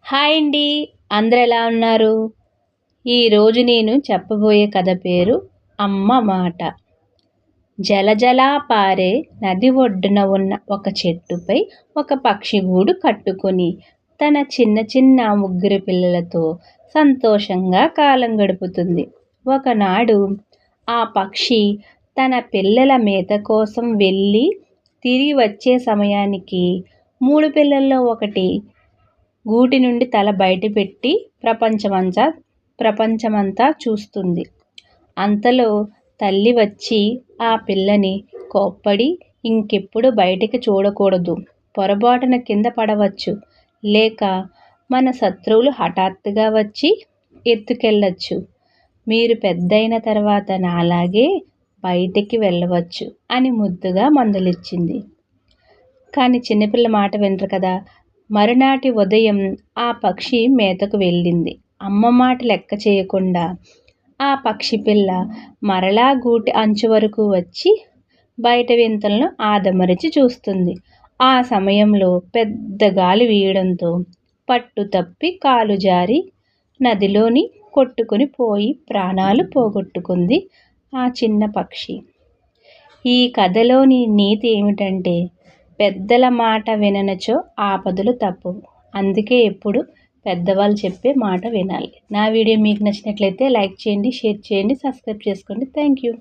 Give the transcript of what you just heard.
Hi అండి, అందరు ఎలా ఉన్నారు? ఈరోజు నేను చెప్పబోయే కథ పేరు అమ్మ మాట. జలజలా పారే నది ఒడ్డున ఉన్న ఒక చెట్టుపై ఒక పక్షి గూడు కట్టుకొని తన చిన్న చిన్న ముగ్గురు పిల్లలతో సంతోషంగా కాలం గడుపుతుంది. ఒకనాడు ఆ పక్షి తన పిల్లల మేత కోసం వెళ్ళి తిరిగి వచ్చే సమయానికి 3 పిల్లల్లో ఒకటి గూటి నుండి తల బయటపెట్టి ప్రపంచమంతా చూస్తుంది. అంతలో తల్లి వచ్చి ఆ పిల్లని కోప్పడి, ఇంకెప్పుడు బయటికి చూడకూడదు, పొరపాటున కింద పడవచ్చు, లేక మన శత్రువులు హఠాత్తుగా వచ్చి ఎత్తుకెళ్ళచ్చు. మీరు పెద్దయిన తర్వాత నాలాగే బయటికి వెళ్ళవచ్చు అని ముద్దుగా మందలిచ్చింది. కానీ చిన్నపిల్ల మాట వినరు కదా. మరునాటి ఉదయం ఆ పక్షి మేతకు వెళ్ళింది. అమ్మ మాట లెక్క చేయకుండా ఆ పక్షి పిల్ల మరలా గూటి అంచు వరకు వచ్చి బయట వింతలను ఆదమరచి చూస్తుంది. ఆ సమయంలో పెద్ద గాలి వీయడంతో పట్టు తప్పి కాలు జారి నదిలోని కొట్టుకుని పోయి ప్రాణాలు పోగొట్టుకుంది ఆ చిన్న పక్షి. ఈ కథలోని నీతి ఏమిటంటే, పెద్దల మాట విననచో ఆపదలు తప్పవు. అందుకే ఎప్పుడు పెద్దవాళ్ళు చెప్పే మాట వినాలి. నా వీడియో మీకు నచ్చినట్లయితే లైక్ చేయండి, షేర్ చేయండి, సబ్స్క్రైబ్ చేసుకోండి. Thank you.